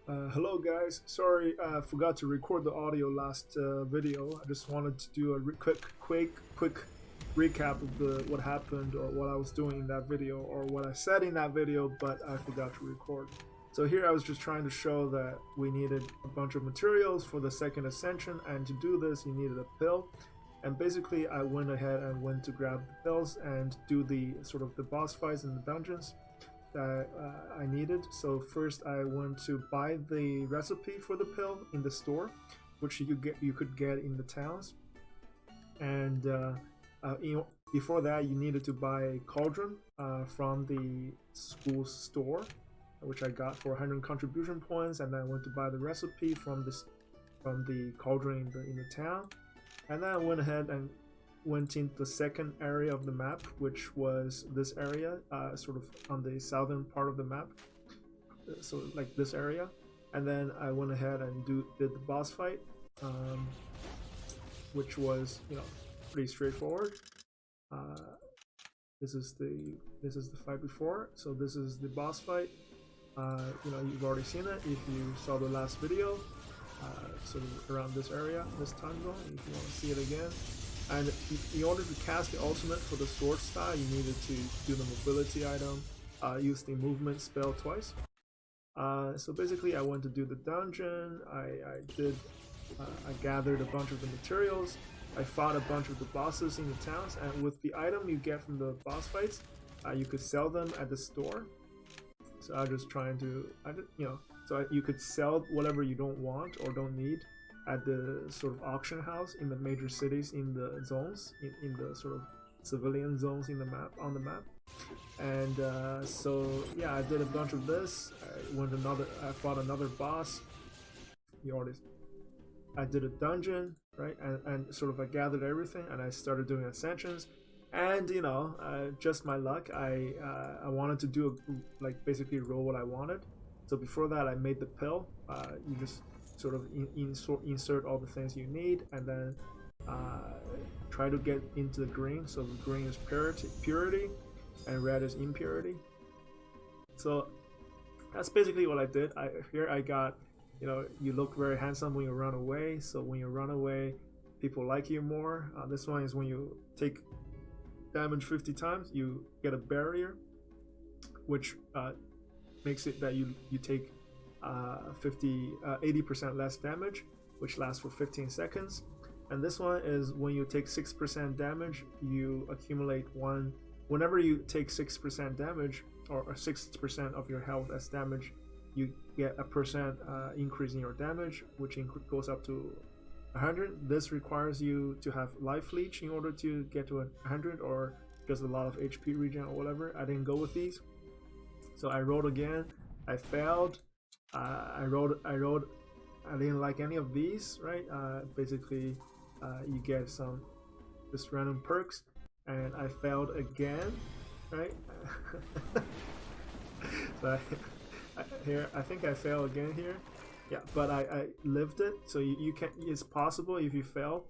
Hello guys, sorry I forgot to record the audio last video. I just wanted to do a quick recap of what happened or what I was doing in that video or what I said in that video, but I forgot to record. So here I was just trying to show that we needed a bunch of materials for the second ascension, and to do this you needed a pill. And basically I went ahead and went to grab the pills and do the sort of the boss fights in the dungeons that I needed. So first I went to buy the recipe for the pill in the store, which you could get in the towns. And before that, you needed to buy a cauldron from the school store, which I got for 100 contribution points. And then I went to buy the recipe from the cauldron in the town. And then I went ahead and went into the second area of the map, which was this area, sort of on the southern part of the map, so like this area. And then I went ahead and did the boss fight, which was pretty straightforward. This is the fight before, so this is the boss fight. You've already seen it if you saw the last video. Sort of around this area, this time zone, if you want to see it again. And in order to cast the ultimate for the sword style, you needed to do the mobility item, use the movement spell twice. So basically I went to do the dungeon, I gathered a bunch of the materials, I fought a bunch of the bosses in the towns, and with the item you get from the boss fights, you could sell them at the store. So I was just trying to, so you could sell whatever you don't want or don't need at the sort of auction house in the major cities, in the zones, in the sort of civilian zones in the map, on the map. And so yeah, I did a bunch of this. I fought another boss. I did a dungeon, right? And sort of I gathered everything and I started doing ascensions. And just my luck, I wanted to do basically roll what I wanted. So before that, I made the pill. You just sort of insert all the things you need, and then try to get into the green. So the green is purity, and red is impurity. So that's basically what I did. Here I got, you look very handsome when you run away. So when you run away, people like you more. This one is when you take damage 50 times, you get a barrier, which makes it that you take 80% less damage, which lasts for 15 seconds. And this one is when you take 6% damage, you accumulate one. Whenever you take 6% damage, or 6% of your health as damage, you get a percent increase in your damage, which goes up to 100. This requires you to have life leech in order to get to 100, or just a lot of HP regen or whatever. I didn't go with these, so I rolled again. I failed. I rolled. I didn't like any of these, right? Basically, you get some just random perks, and I failed again, right? So I think I failed again here. Yeah, but I lived it. So you can. It's possible if you fail,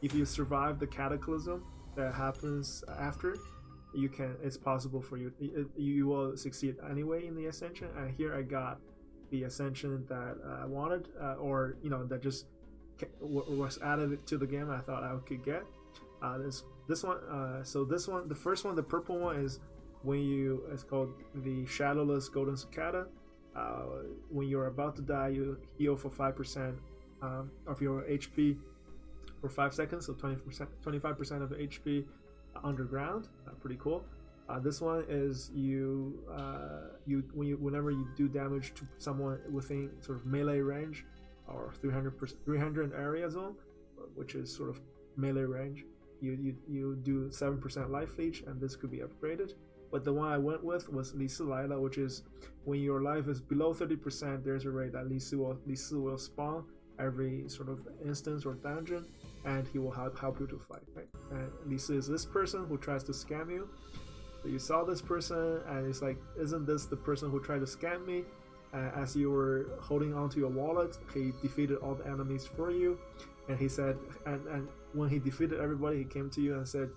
if you survive the cataclysm that happens after, you can. It's possible for you. You will succeed anyway in the ascension. And here I got the ascension that I wanted, or that just was added to the game. I thought I could get this one. So this one, the first one, the purple one, is when it's called the Shadowless Golden Cicada. When you're about to die, you heal for 5% of your HP for 5 seconds, so 25% of the HP underground. Perty cool. This one is whenever you do damage to someone within sort of melee range, or 300 area zone, which is sort of melee range, you do 7% life leech, and this could be upgraded. But the one I went with was Li Si Lai, which is when your life is below 30%, there's a rate that Li Si will spawn every sort of instance or dungeon, and he will help you to fight, right? And Li Si is this person who tries to scam you. So you saw this person, and it's like, isn't this the person who tried to scam me? As you were holding onto your wallet, he defeated all the enemies for you, and he said, and when he defeated everybody, he came to you and said,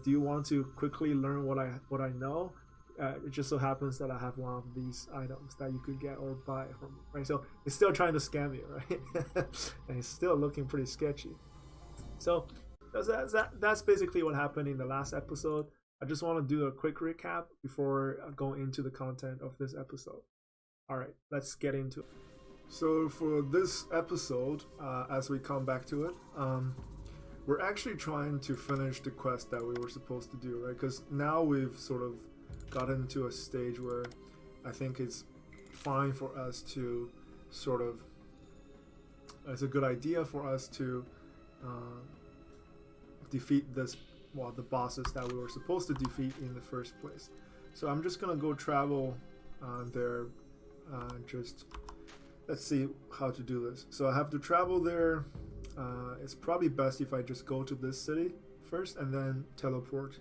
do you want to quickly learn what I know? It just so happens that I have one of these items that you could get or buy from, right? So it's still trying to scam you, right? And it's still looking pretty sketchy. So that's basically what happened in the last episode. I just want to do a quick recap before going into the content of this episode. All right, let's get into it. So for this episode, as we come back to it, we're actually trying to finish the quest that we were supposed to do, right? Because now we've sort of gotten to a stage where I think it's fine for us to sort of, it's a good idea for us to defeat the bosses that we were supposed to defeat in the first place. So I'm just gonna go travel there. Just let's see how to do this. So I have to travel there. It's probably best if I just go to this city first and then teleport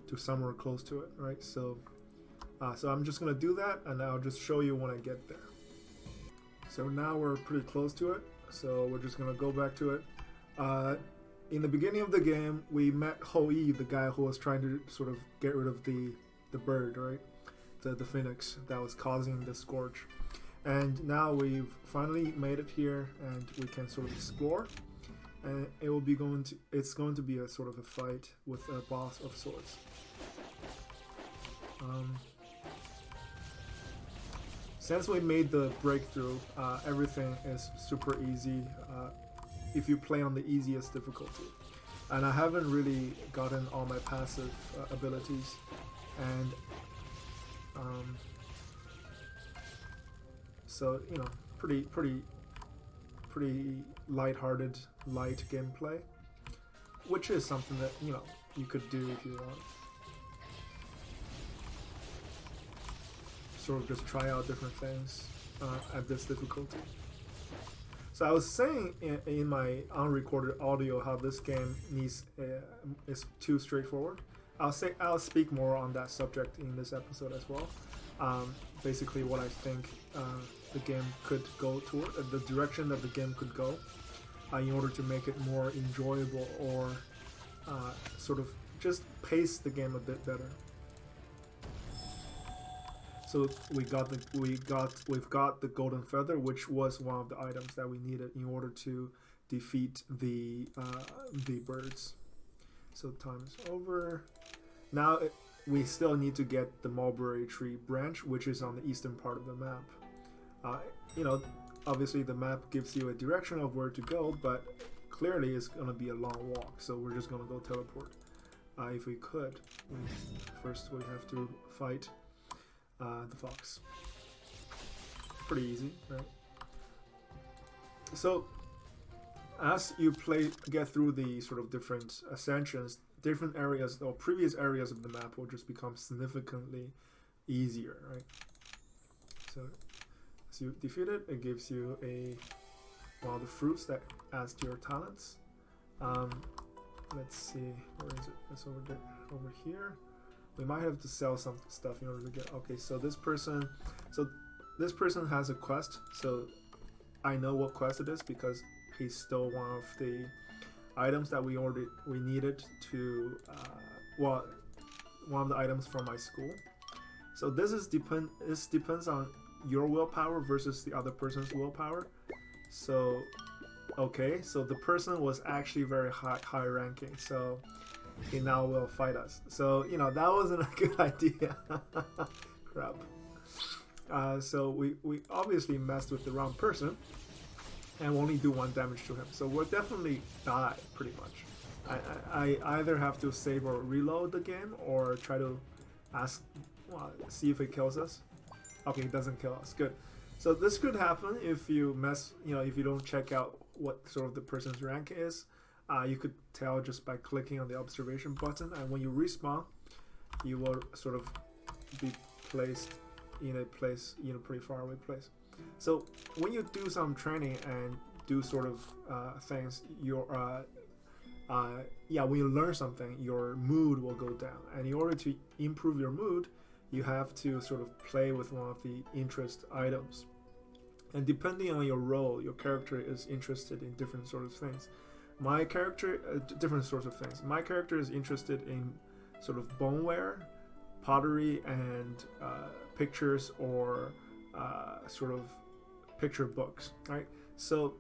to somewhere close to it, right? So I'm just gonna do that, and I'll just show you when I get there. So now we're pretty close to it, so we're just gonna go back to it. In the beginning of the game, we met Hou-Yi, the guy who was trying to sort of get rid of the bird, right? The phoenix that was causing the scourge. And now we've finally made it here, and we can sort of explore. And it's going to be a sort of a fight with a boss of sorts. Since we made the breakthrough, everything is super easy if you play on the easiest difficulty. And I haven't really gotten all my passive abilities, and so pretty light-hearted, light gameplay, which is something that you could do if you want. Sort of just try out different things at this difficulty. So I was saying in my unrecorded audio how this game is too straightforward. I'll speak more on that subject in this episode as well. Basically, what I think the game could go toward, the direction that the game could go, in order to make it more enjoyable or sort of just pace the game a bit better. So we've got the golden feather, which was one of the items that we needed in order to defeat the birds. So time is over. Now we still need to get the mulberry tree branch, which is on the eastern part of the map. Obviously the map gives you a direction of where to go, but clearly it's gonna be a long walk. So we're just gonna go teleport. If we could, first we have to fight the fox. Pretty easy, right? So as you get through the sort of different ascensions, different areas or previous areas of the map will just become significantly easier, right? So as you defeat it, it gives you one of the fruits that adds to your talents. Let's see, where is it? It's over here. We might have to sell some stuff in order to get. Okay, so this person has a quest. So I know what quest it is because he stole one of the items that we needed to one of the items from my school. So this depends on your willpower versus the other person's willpower. So okay, so the person was actually very high ranking, so he now will fight us. So that wasn't a good idea. Crap. So we obviously messed with the wrong person and only do 1 damage to him. So we'll definitely die pretty much. I either have to save or reload the game or try to see if it kills us. Okay, it doesn't kill us. Good. So this could happen if you if you don't check out what sort of the person's rank is. You could tell just by clicking on the observation button, and when you respawn, you will sort of be placed in a place, pretty far away place. So when you do some training and do sort of things, when you learn something, your mood will go down. And in order to improve your mood, you have to sort of play with one of the interest items. And depending on your role, your character is interested in different sort of things. My character, different sorts of things. My character is interested in sort of boneware, pottery and pictures or sort of picture books, right? So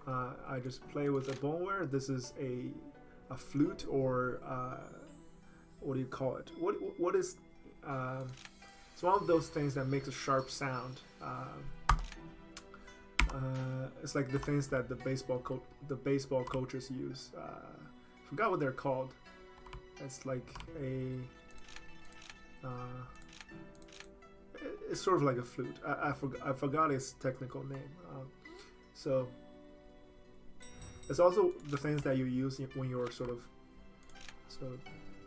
I just play with a boneware. This is a flute, or what do you call it? What is it's one of those things that makes a sharp sound. It's like the things that the baseball coaches use. Forgot what they're called. It's like a it's sort of like a flute. I forgot its technical name. So it's also the things that you use when you're sort of, so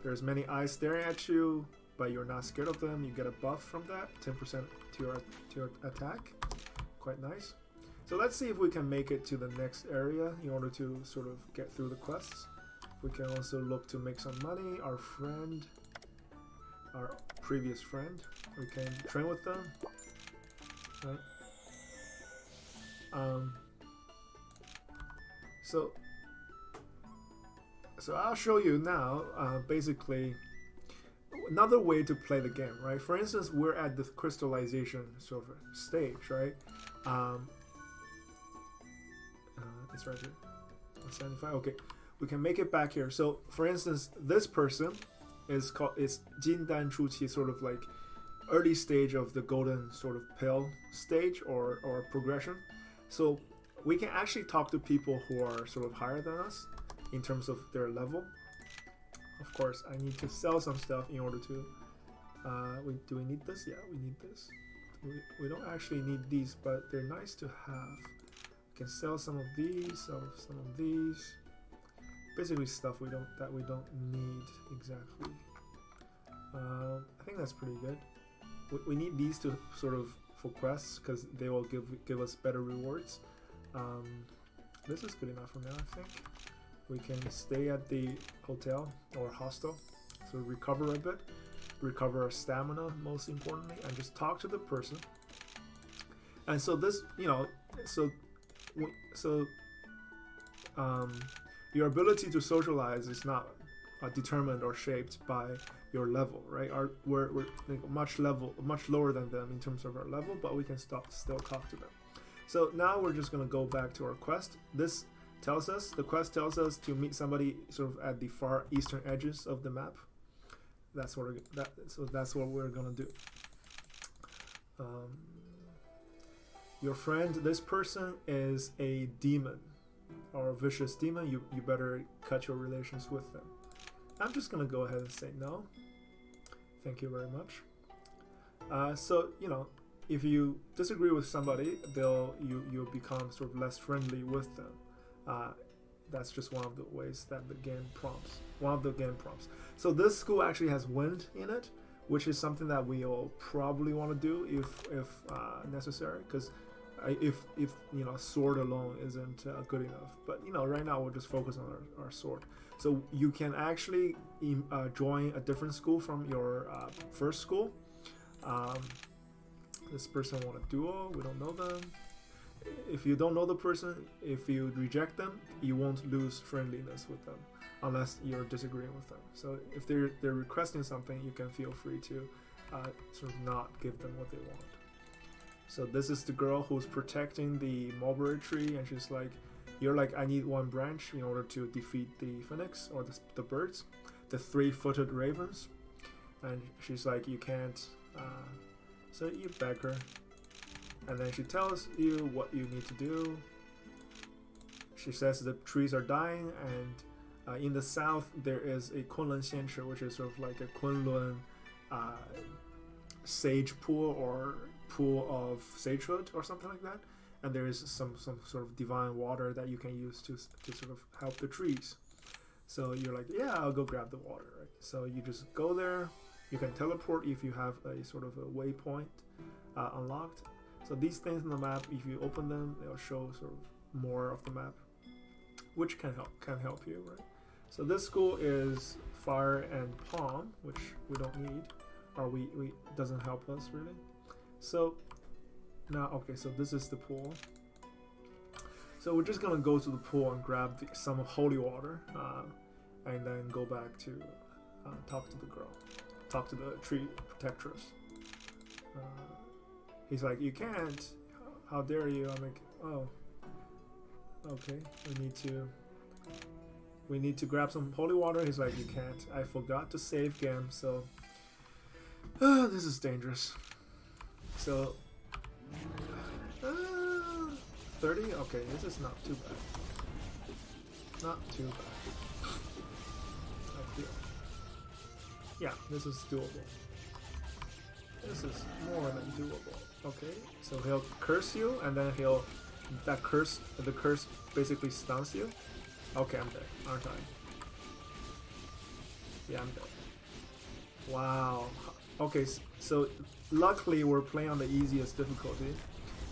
there's many eyes staring at you, but you're not scared of them. You get a buff from that, 10% to your attack. Quite nice. So let's see if we can make it to the next area in order to sort of get through the quests. We can also look to make some money. Our previous friend, we can train with them, right? So I'll show you now, basically, another way to play the game, right? For instance, we're at the crystallization sort of stage, right? It's right here, 175. Okay, we can make it back here. So, for instance, this person is Jin Dan Chu Qi, sort of like early stage of the golden sort of pill stage or progression. So we can actually talk to people who are sort of higher than us in terms of their level. Of course, I need to sell some stuff in order to. Do we need this? Yeah, we need this. We don't actually need these, but they're nice to have. We can sell some of these, sell some of these. Basically, stuff we don't need exactly. I think that's pretty good. We need these to sort of for quests because they will give us better rewards. This is good enough for now, I think. We can stay at the hotel or hostel, so recover a bit, recover our stamina most importantly, and just talk to the person. And so this, your ability to socialize is not determined or shaped by your level, right? We're much lower than them in terms of our level, but we can still talk to them. So now we're just gonna go back to our quest. The quest tells us to meet somebody sort of at the far eastern edges of the map. That's what we're gonna do. Your friend, this person is a demon or a vicious demon. You better cut your relations with them. I'm just gonna go ahead and say no. Thank you very much. So if you disagree with somebody, you'll become sort of less friendly with them. That's just one of the ways that the game prompts. One of the game prompts. So this school actually has wind in it, which is something that we'll probably want to do if necessary, because if sword alone isn't good enough. But right now we'll just focus on our sword. So you can actually join a different school from your first school. This person want a duo. We don't know them. If you don't know the person, if you reject them, you won't lose friendliness with them unless you're disagreeing with them. So if they're requesting something, you can feel free to sort of not give them what they want. So this is the girl who's protecting the mulberry tree, and she's like, you're like, I need one branch in order to defeat the phoenix or the birds, the three-footed ravens. And she's like, you can't. So you beg her. And then she tells you what you need to do. She says the trees are dying, and in the south there is a Kunlun Xianchi, which is sort of like a Kunlun sage pool or pool of sagehood or something like that. And there is some sort of divine water that you can use to sort of help the trees. So you're like, yeah, I'll go grab the water, right? So you just go there. You can teleport if you have a sort of a waypoint unlocked. So these things on the map, if you open them, they'll show sort of more of the map, which can help you, right? So this school is fire and palm, which we don't need, or we doesn't help us really. So now, okay, so this is the pool. So we're just gonna go to the pool and grab some holy water, and then go back to talk to talk to the tree protectress. He's like, you can't. How dare you? I'm like, oh, okay. We need to grab some holy water. He's like, you can't. I forgot to save game, so this is dangerous. So 30. Okay, this is not too bad. Not too bad. I feel. Yeah, this is doable. This is more than doable. Okay, so he'll curse you, and then the curse basically stuns you. Okay, I'm dead, aren't I? Yeah, I'm dead. Wow. Okay, so luckily we're playing on the easiest difficulty.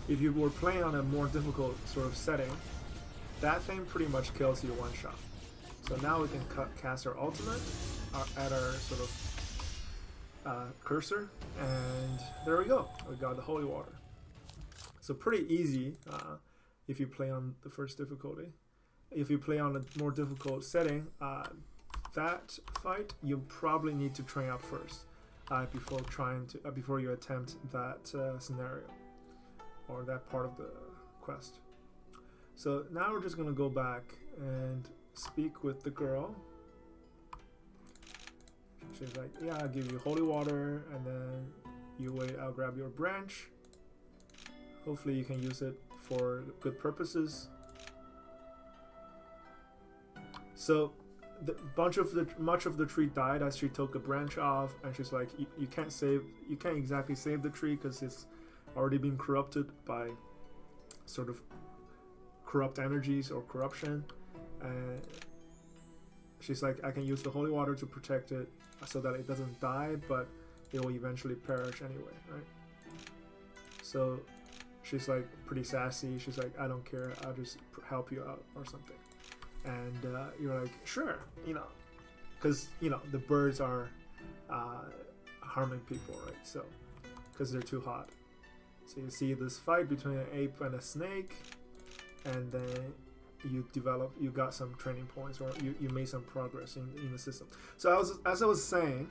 If you were playing on a more difficult sort of setting, that thing pretty much kills you one shot. So now we can cast our ultimate at our sort of cursor, and there we go. We got the holy water. So pretty easy if you play on the first difficulty. If you play on a more difficult setting, that fight you probably need to train up first before you attempt that scenario or that part of the quest. So now we're just gonna go back and speak with the girl. She's like, yeah, I'll give you holy water, and then you wait, I'll grab your branch. Hopefully you can use it for good purposes. So much of the tree died as she took a branch off, and she's like, you can't exactly save the tree because it's already been corrupted by sort of corrupt energies or corruption. And she's like, I can use the holy water to protect it so that it doesn't die, but it will eventually perish anyway, right? So she's like pretty sassy. She's like, I don't care, I'll just help you out or something. And you're like, sure, because the birds are harming people, right? So because they're too hot. So you see this fight between an ape and a snake, and then you got some training points, or you made some progress in the system. So as I was saying,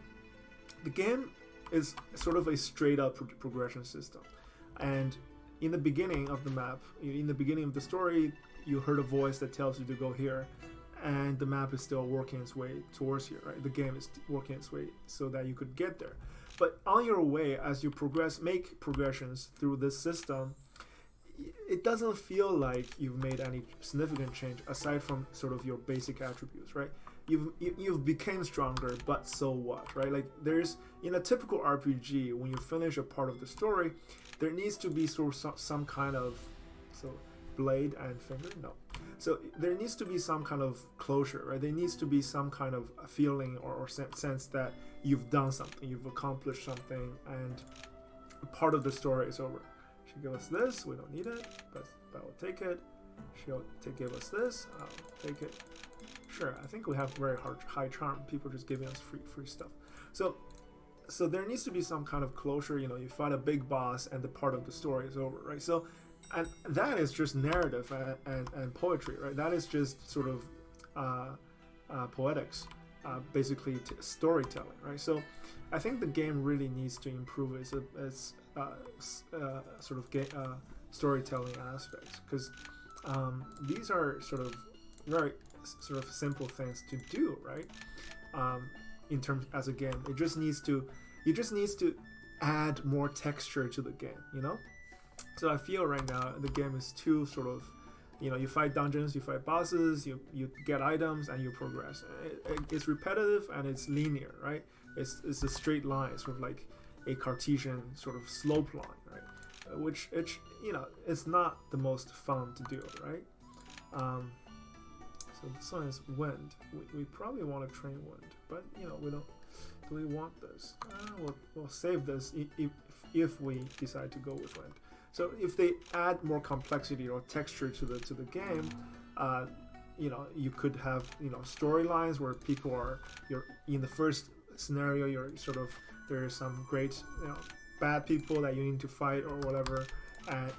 the game is sort of a straight up progression system. And in the beginning of the map, in the beginning of the story, you heard a voice that tells you to go here, and the map is still working its way towards here, right? The game is working its way so that you could get there. But on your way, as you make progressions through this system, it doesn't feel like you've made any significant change aside from sort of your basic attributes, right? You've become stronger, but so what, right? Like there's, in a typical RPG, when you finish a part of the story, there needs to be sort of some kind of blade and finger, no. So there needs to be some kind of closure, right? There needs to be some kind of feeling or sense that you've done something, you've accomplished something, and part of the story is over. She gave us this, we don't need it, but I will take it. She'll give us this, I'll take it. Sure, I think we have very high charm, people just giving us free stuff. So there needs to be some kind of closure, you fight a big boss and the part of the story is over, right? So, and that is just narrative and poetry, right? That is just sort of poetics, basically storytelling, right? So I think the game really needs to improve its sort of storytelling aspects, because these are sort of very sort of simple things to do, right? In terms as a game, it just needs to add more texture to the game, So I feel right now the game is too sort of, you fight dungeons, you fight bosses, you get items, and you progress. It's repetitive and it's linear, right? It's a straight line, sort of like a Cartesian sort of slope line, right? Which it's not the most fun to do, right? So this one is wind. We probably want to train wind, but we don't. Do we want this? We'll save this if we decide to go with wind. So if they add more complexity or texture to the game, you could have storylines where you're in the first scenario, you're sort of, there's some great bad people that you need to fight or whatever,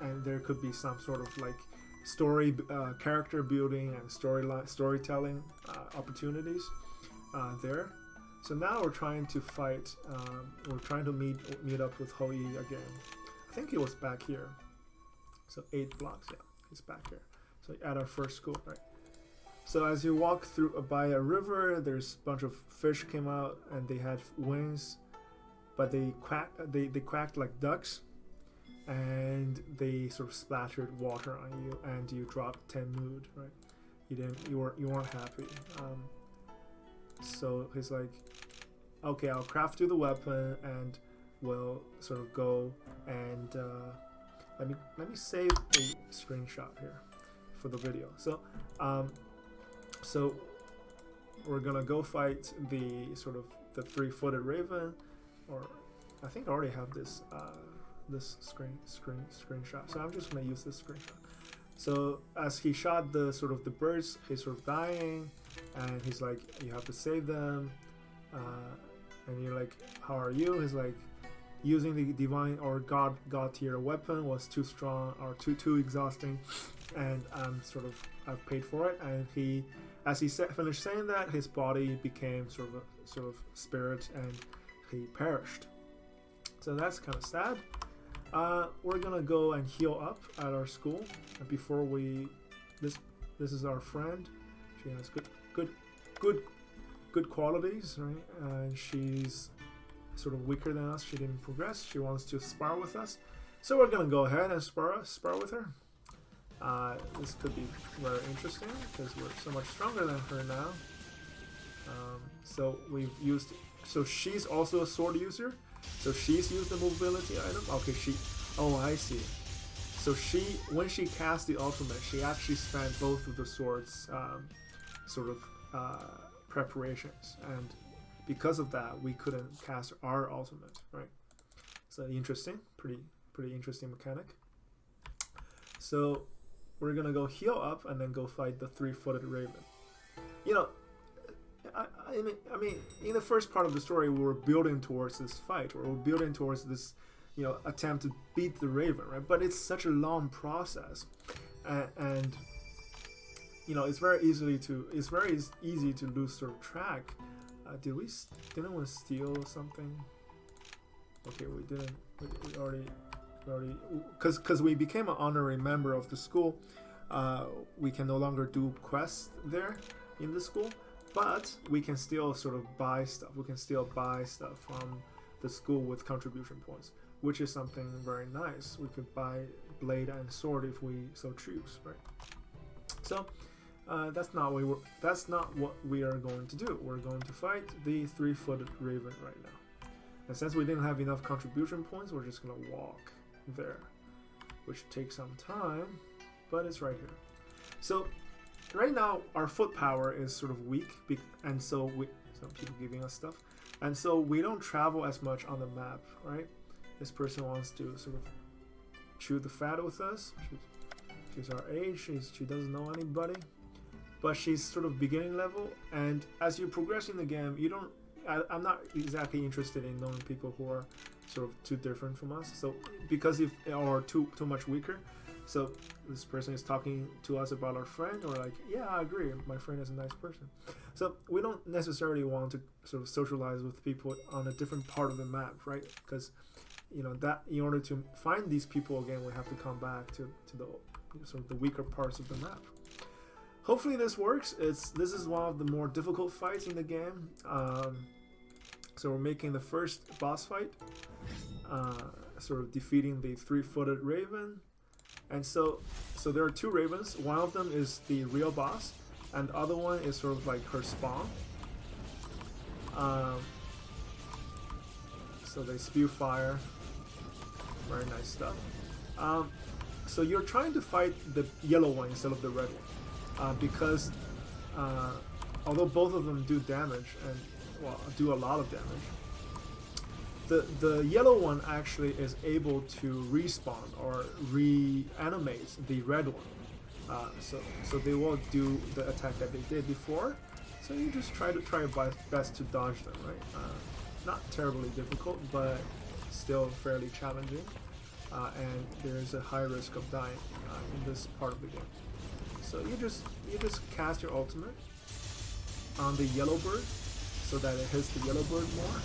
and there could be some sort of like story character building and storytelling opportunities there. So now we're trying to fight. We're trying to meet up with Hou Yi again. I think he was back here. So 8 blocks. Yeah, he's back here. So at our first school, right? So as you walk through by a river, there's a bunch of fish came out and they had wings, but they quacked like ducks, and they sort of splattered water on you, and you dropped 10 mood, right? You weren't happy. So he's like, okay, I'll craft you the weapon, and we'll sort of go and let me save a screenshot here for the video. So so we're gonna go fight the sort of the 3-footed raven, or I think I already have this this screenshot. So I'm just gonna use this screenshot. So as he shot the sort of the birds, he's sort of dying, and he's like, you have to save them, and you're like, how are you? He's like, using the divine or god tier weapon was too strong or too exhausting, and I've paid for it. And as he finished saying that, his body became sort of spirit, and he perished. So that's kind of sad. We're gonna go and heal up at our school. And before this is our friend. She has good qualities, right? And she's sort of weaker than us. She didn't progress. She wants to spar with us, so we're gonna go ahead and spar with her. This could be very interesting because we're so much stronger than her now. So she's also a sword user. So she's used the mobility item. Okay, oh, I see. So when she cast the ultimate, she actually spent both of the swords preparations, and because of that, we couldn't cast our ultimate, right? So interesting, pretty interesting mechanic. So we're gonna go heal up and then go fight the 3-footed raven. I mean, in the first part of the story, we were building towards this fight, or we're building towards this, attempt to beat the raven, right? But it's such a long process, and it's very easy to lose sort of track. Didn't we steal something? Okay, we didn't. We already, because we became an honorary member of the school. We can no longer do quests there in the school. But we can still sort of buy stuff. We can still buy stuff from the school with contribution points, which is something very nice. We could buy blade and sword if we so choose, right? So that's not what we are going to do. We're going to fight the 3-footed raven right now. And since we didn't have enough contribution points, we're just gonna walk there, which takes some time, but it's right here. So right now, our foot power is sort of weak, and so some people giving us stuff, and so we don't travel as much on the map, right? This person wants to sort of chew the fat with us. She's our age. She doesn't know anybody, but she's sort of beginning level. And as you progress in the game, I'm not exactly interested in knowing people who are sort of too different from us. So because or too much weaker. So this person is talking to us about our friend, or like, yeah, I agree, my friend is a nice person. So we don't necessarily want to sort of socialize with people on a different part of the map, right? Because that in order to find these people again, we have to come back to the sort of the weaker parts of the map. Hopefully this works. This is one of the more difficult fights in the game. So we're making the first boss fight, sort of defeating the 3-footed raven. And so there are 2 ravens. One of them is the real boss, and the other one is sort of like her spawn. So they spew fire. Very nice stuff. So you're trying to fight the yellow one instead of the red one, because although both of them do damage and do a lot of damage, the yellow one actually is able to respawn or reanimate the red one. So they won't do the attack that they did before. So you just try your best to dodge them, right? Not terribly difficult, but still fairly challenging. And there is a high risk of dying in this part of the game. So you just cast your ultimate on the yellow bird, so that it hits the yellow bird more.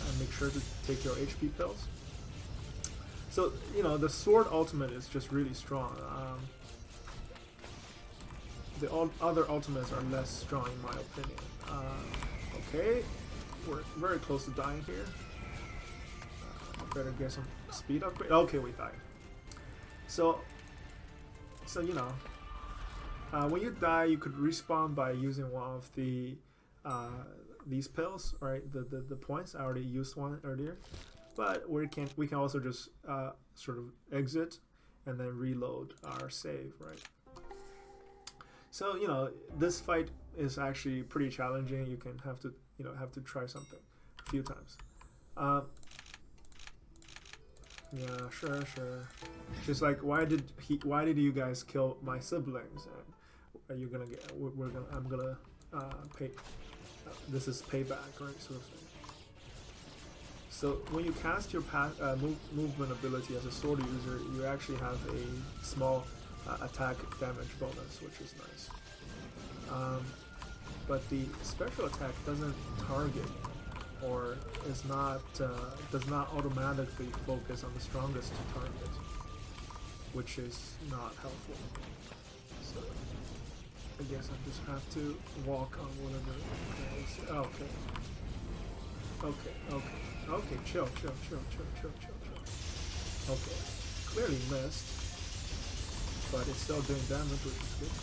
And make sure to take your HP pills. So, you know, the sword ultimate is just really strong. The other ultimates are less strong in my opinion. Okay, we're very close to dying here. Better get some speed upgrade. Okay, we died. So you know, when you die, you could respawn by using one of the these pills, right? The points. I already used one earlier, but we can also just sort of exit and then reload our save, right? So you know, this fight is actually pretty challenging. You can have to try something a few times. Yeah, sure. Just like, why did you guys kill my siblings? And are you gonna get? I'm gonna pay. This is payback, right? Sort of thing. So when you cast your movement ability as a sword user, you actually have a small attack damage bonus, which is nice. But the special attack doesn't target, or is not does not automatically focus on the strongest target, which is not helpful. So I guess I just have to walk on whatever. Okay, chill. Okay, clearly missed, but it's still doing damage, which is good.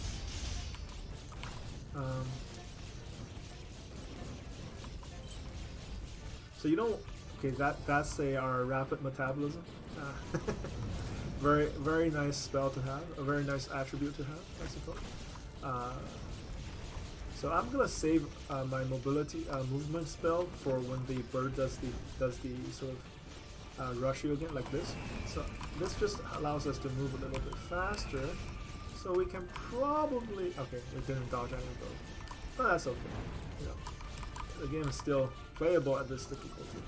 So you don't. Okay, that's our rapid metabolism. Very nice spell to have. A very nice attribute to have, I suppose. So I'm gonna save my mobility movement spell for when the bird does the sort of rush you again, like this. So this just allows us to move a little bit faster. So we can probably. Okay, we didn't dodge any of those, but that's okay. You know, the game is still playable at this difficulty.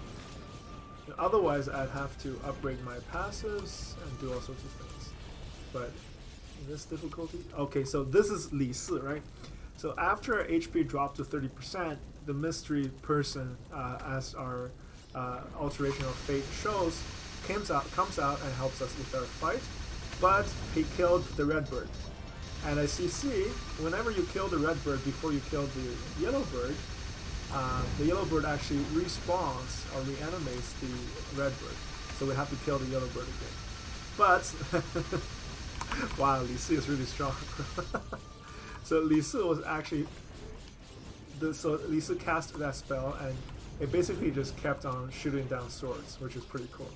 Otherwise, I'd have to upgrade my passives and do all sorts of things. But in this difficulty, okay, so this is Li Si, right? So after HP dropped to 30%, the mystery person, as our alteration of fate shows, comes out and helps us with our fight. But he killed the red bird. And as you see, whenever you kill the red bird before you kill the yellow bird actually respawns or reanimates the red bird. So we have to kill the yellow bird again. But, wow, Li Si is really strong. So Li Si was actually, so Li Si cast that spell and it basically just kept on shooting down swords, which is pretty cool.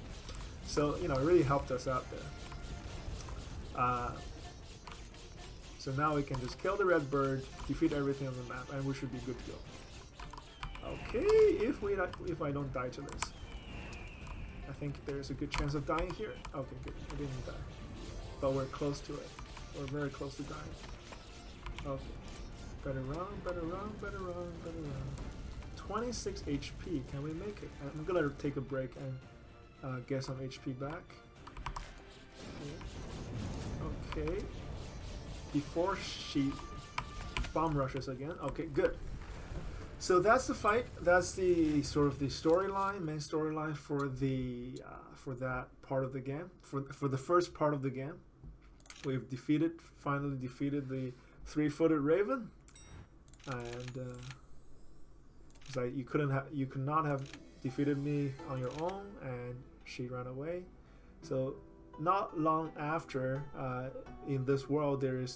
So, you know, it really helped us out there. So now we can just kill the red bird, defeat everything on the map, and we should be good to go. Okay, if I don't die to this. I think there's a good chance of dying here. Okay, good. I didn't die. But we're close to it. We're very close to dying. Okay. Better run. 26 HP. Can we make it? I'm gonna take a break and get some HP back. Okay. Before she bomb rushes again. Okay, good. So that's the fight. That's the sort of the storyline, main storyline for the for that part of the game. For the first part of the game, we've finally defeated the three-footed raven, and it's like you could not have defeated me on your own, and she ran away. So not long after, in this world, there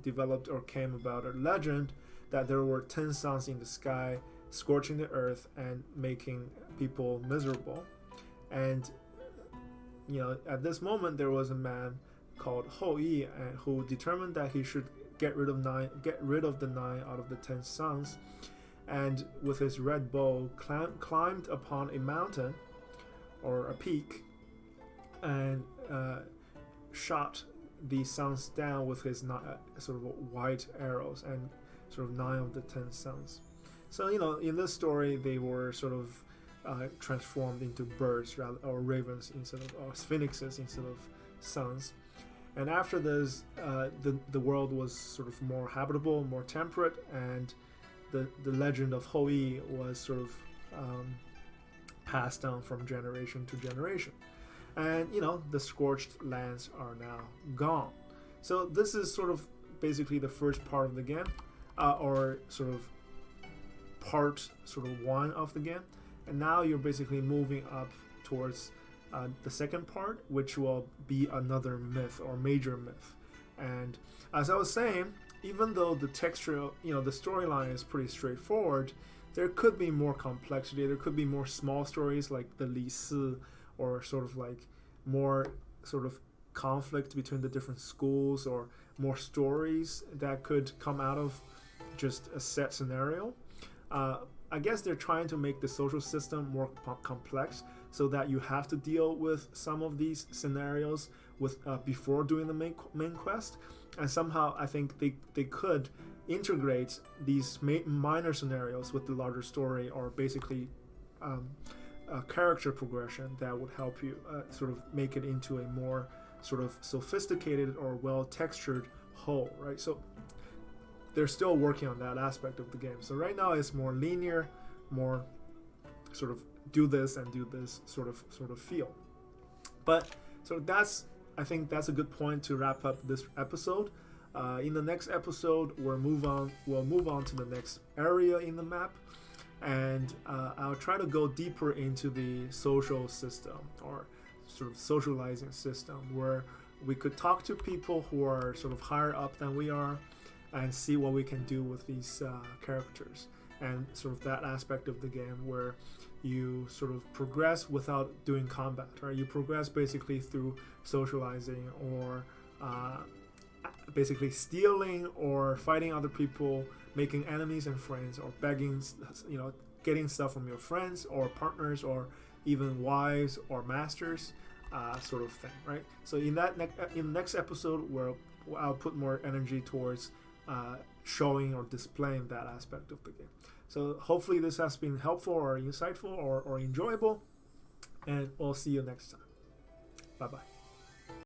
developed or came about a legend that there were 10 suns in the sky scorching the earth and making people miserable. And you know, at this moment there was a man called Hou Yi who determined that he should get rid of the 9 out of the 10 suns, and with his red bow climbed upon a mountain or a peak and shot the suns down with his sort of white arrows, and sort of 9 of the 10 suns. So, you know, in this story, they were sort of transformed into birds or ravens or phoenixes instead of suns. And after this, the world was sort of more habitable, more temperate, and the legend of Hou-Yi was sort of passed down from generation to generation. And the scorched lands are now gone. So this is sort of basically the first part of the game, or sort of part sort of one of the game. And now you're basically moving up towards the second part, which will be another myth or major myth. And as I was saying, even though the texture, the storyline is pretty straightforward, there could be more complexity. There could be more small stories like the Li Si, or sort of like more sort of conflict between the different schools, or more stories that could come out of just a set scenario. I guess they're trying to make the social system more complex, so that you have to deal with some of these scenarios with before doing the main quest. And somehow I think they could integrate these minor scenarios with the larger story, or basically a character progression that would help you sort of make it into a more sort of sophisticated or well-textured whole, right? So they're still working on that aspect of the game. So right now it's more linear, more sort of do this and do this sort of feel. But so I think that's a good point to wrap up this episode. In the next episode, we'll move on to the next area in the map, and I'll try to go deeper into the social system, or sort of socializing system, where we could talk to people who are sort of higher up than we are, and see what we can do with these characters, and sort of that aspect of the game where you sort of progress without doing combat, right? You progress basically through socializing, or basically stealing, or fighting other people, making enemies and friends, or begging, getting stuff from your friends or partners, or even wives or masters, sort of thing, right? So in the next episode, where I'll put more energy towards showing or displaying that aspect of the game. So hopefully this has been helpful or insightful or enjoyable, and we'll see you next time. Bye bye.